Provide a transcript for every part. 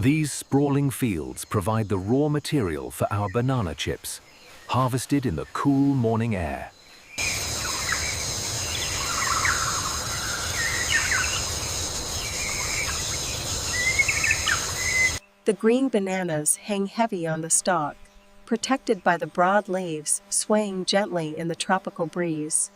These sprawling fields provide the raw material for our banana chips, harvested in the cool morning air. The green bananas hang heavy on the stalk, protected by the broad leaves swaying gently in the tropical breeze.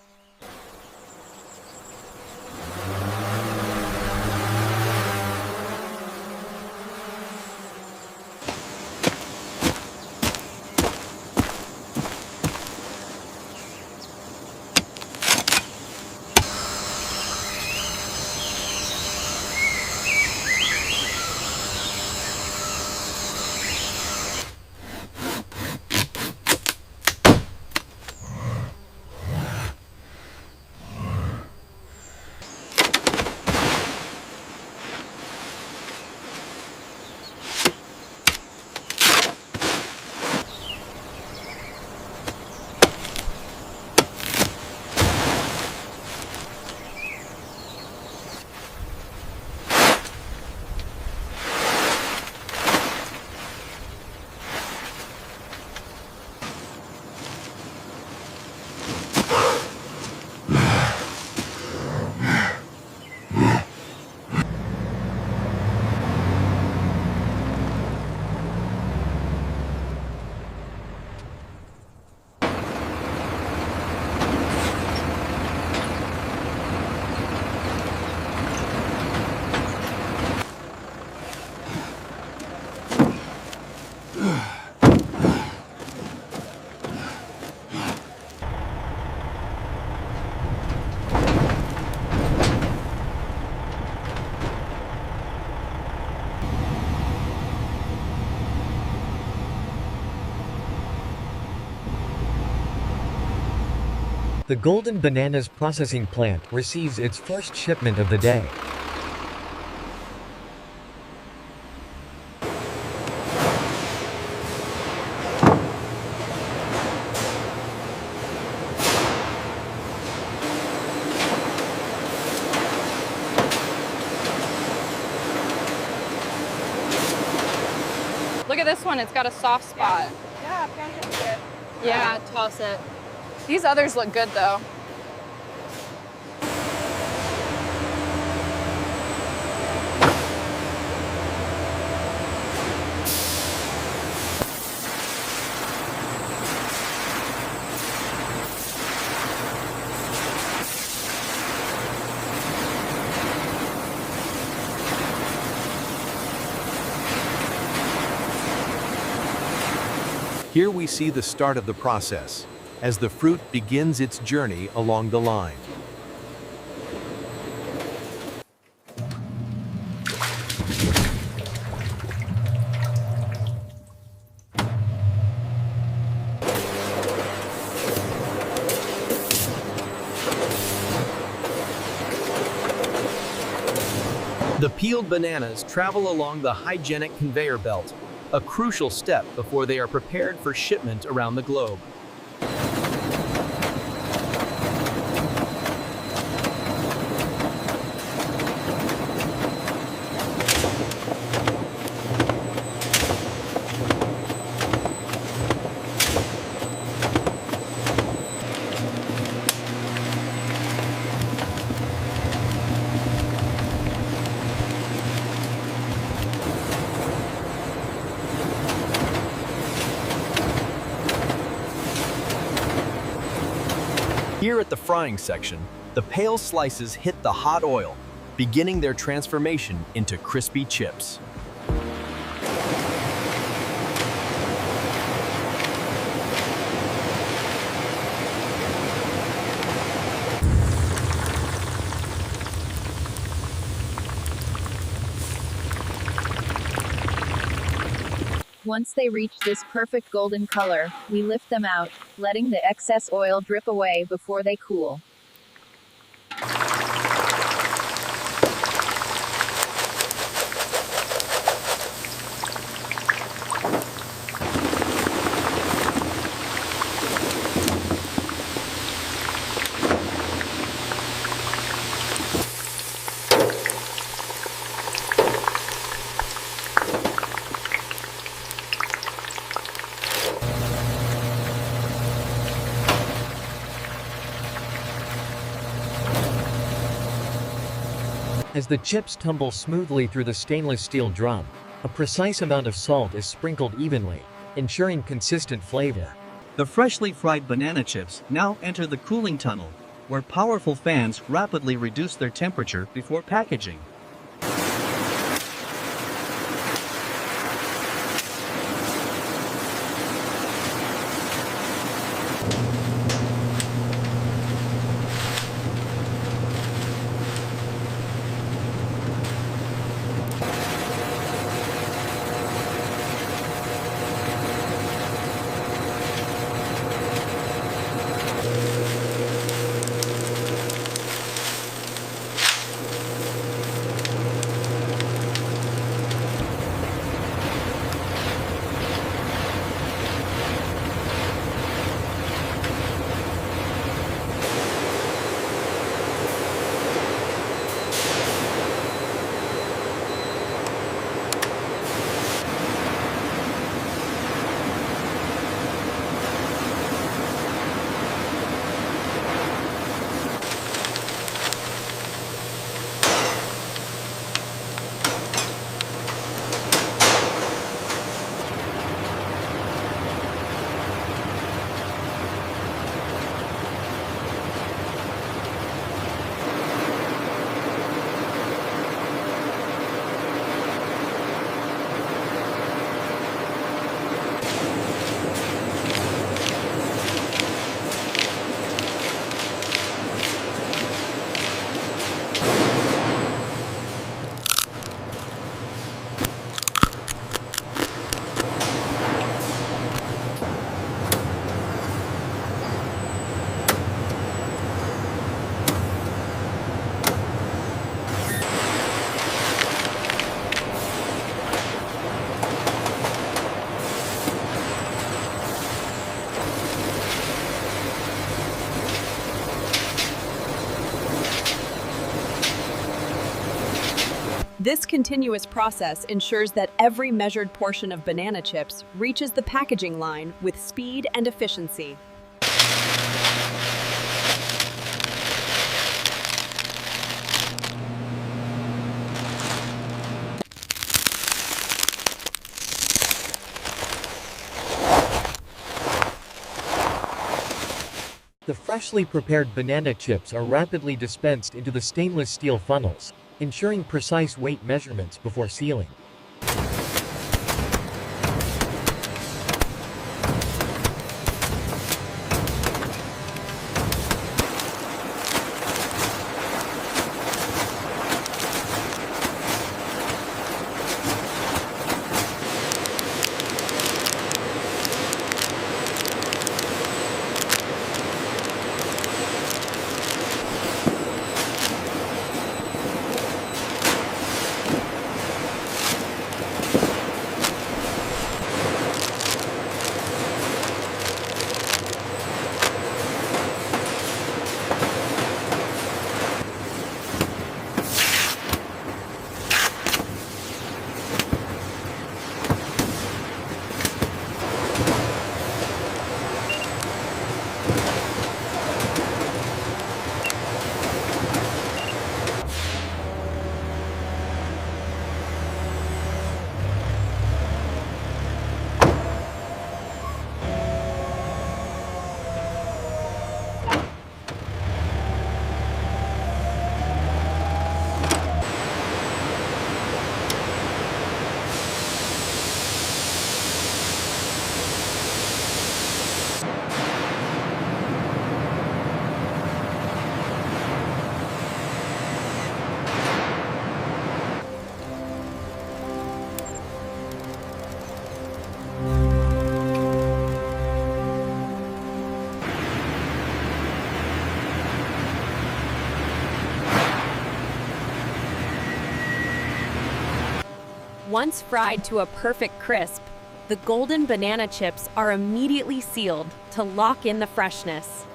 The Golden Bananas processing plant receives its first shipment of the day. Look at this one, it's got a soft spot. Yeah, fantastic. Yeah, toss it. These others look good though. Here we see the start of the process, as the fruit begins its journey along the line. The peeled bananas travel along the hygienic conveyor belt, a crucial step before they are prepared for shipment around the globe. Here at the frying section, the pale slices hit the hot oil, beginning their transformation into crispy chips. Once they reach this perfect golden color, we lift them out, letting the excess oil drip away before they cool. As the chips tumble smoothly through the stainless steel drum, a precise amount of salt is sprinkled evenly, ensuring consistent flavor. The freshly fried banana chips now enter the cooling tunnel, where powerful fans rapidly reduce their temperature before packaging. This continuous process ensures that every measured portion of banana chips reaches the packaging line with speed and efficiency. The freshly prepared banana chips are rapidly dispensed into the stainless steel funnels, ensuring precise weight measurements before sealing. Once fried to a perfect crisp, the golden banana chips are immediately sealed to lock in the freshness.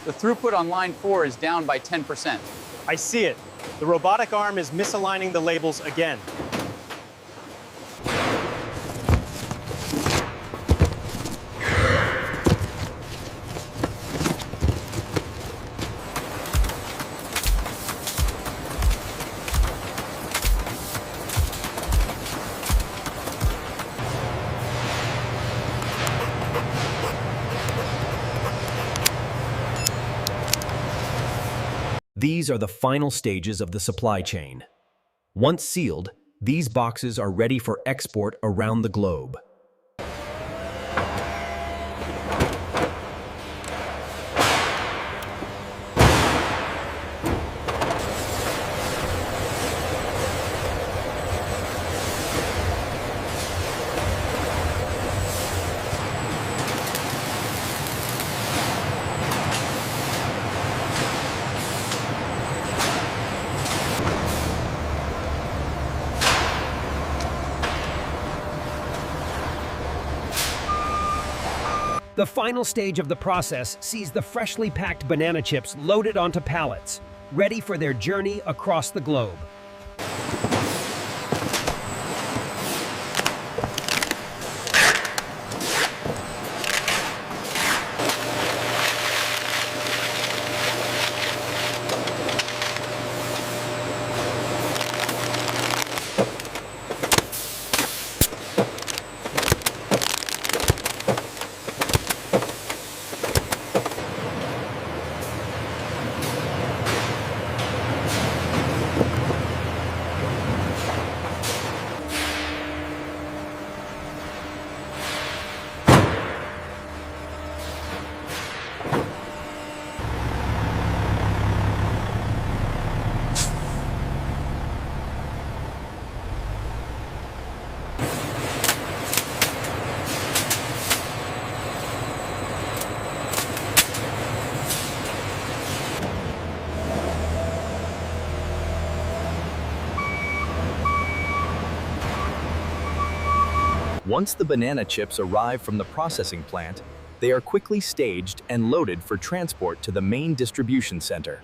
The throughput on line 4 is down by 10%. I see it. The robotic arm is misaligning the labels again. These are the final stages of the supply chain. Once sealed, these boxes are ready for export around the globe. The final stage of the process sees the freshly packed banana chips loaded onto pallets, ready for their journey across the globe. Once the banana chips arrive from the processing plant, they are quickly staged and loaded for transport to the main distribution center.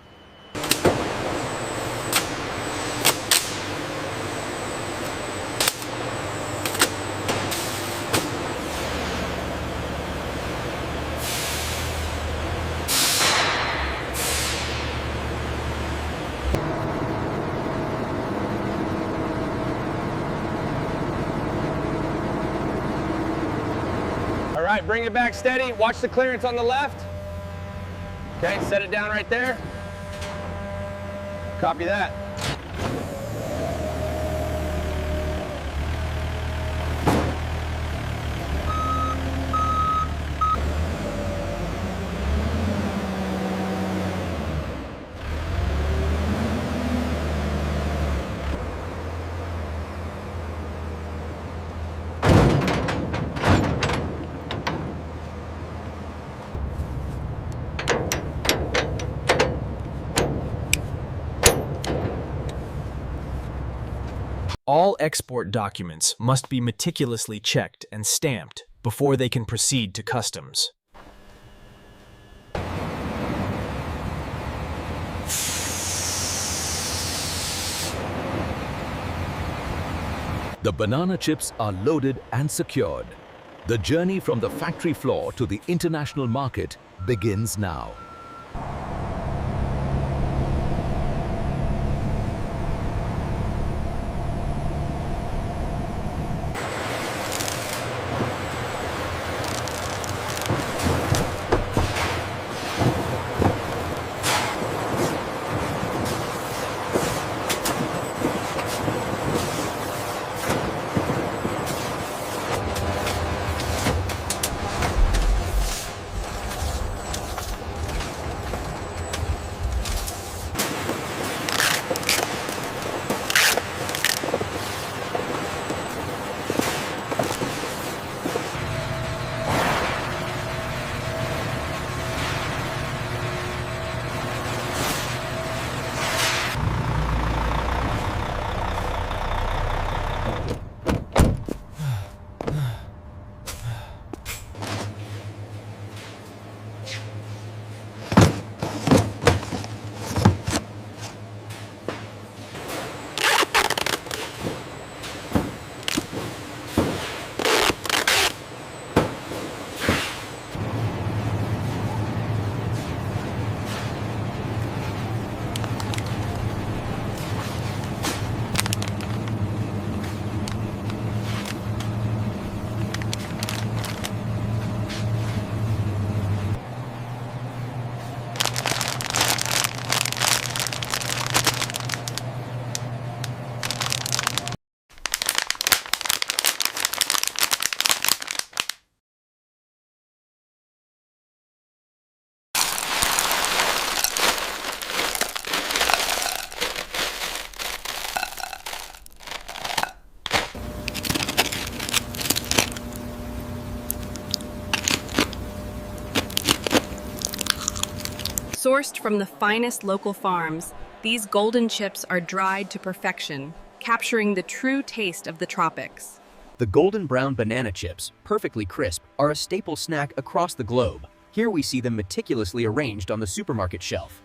All right, bring it back steady. Watch the clearance on the left. Okay, set it down right there. Copy that. All export documents must be meticulously checked and stamped before they can proceed to customs. The banana chips are loaded and secured. The journey from the factory floor to the international market begins now. Sourced from the finest local farms, these golden chips are dried to perfection, capturing the true taste of the tropics. The golden brown banana chips, perfectly crisp, are a staple snack across the globe. Here we see them meticulously arranged on the supermarket shelf.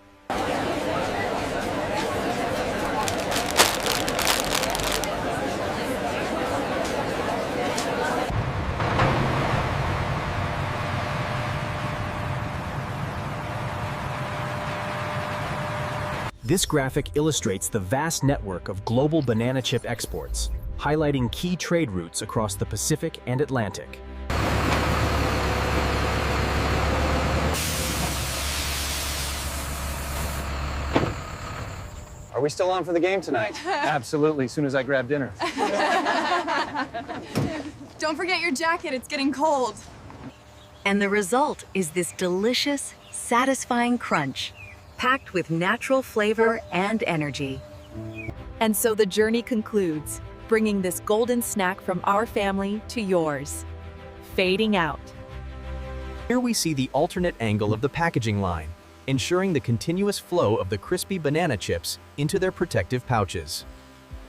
This graphic illustrates the vast network of global banana chip exports, highlighting key trade routes across the Pacific and Atlantic. Are we still on for the game tonight? Absolutely, as soon as I grab dinner. Don't forget your jacket, it's getting cold. And the result is this delicious, satisfying crunch, packed with natural flavor and energy. And so the journey concludes, bringing this golden snack from our family to yours. Fading out. Here we see the alternate angle of the packaging line, ensuring the continuous flow of the crispy banana chips into their protective pouches.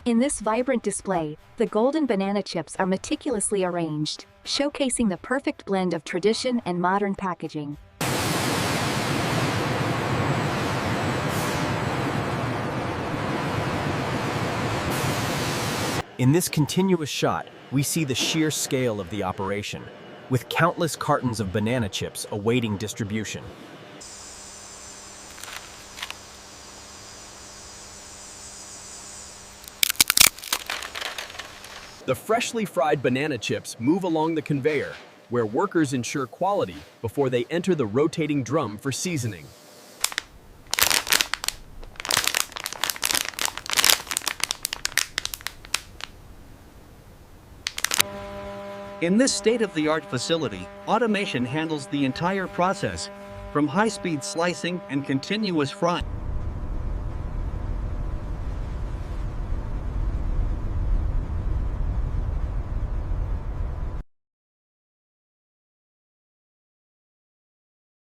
In this vibrant display, the golden banana chips are meticulously arranged, showcasing the perfect blend of tradition and modern packaging. In this continuous shot, we see the sheer scale of the operation, with countless cartons of banana chips awaiting distribution. The freshly fried banana chips move along the conveyor, where workers ensure quality before they enter the rotating drum for seasoning. In this state-of-the-art facility, automation handles the entire process, from high-speed slicing and continuous frying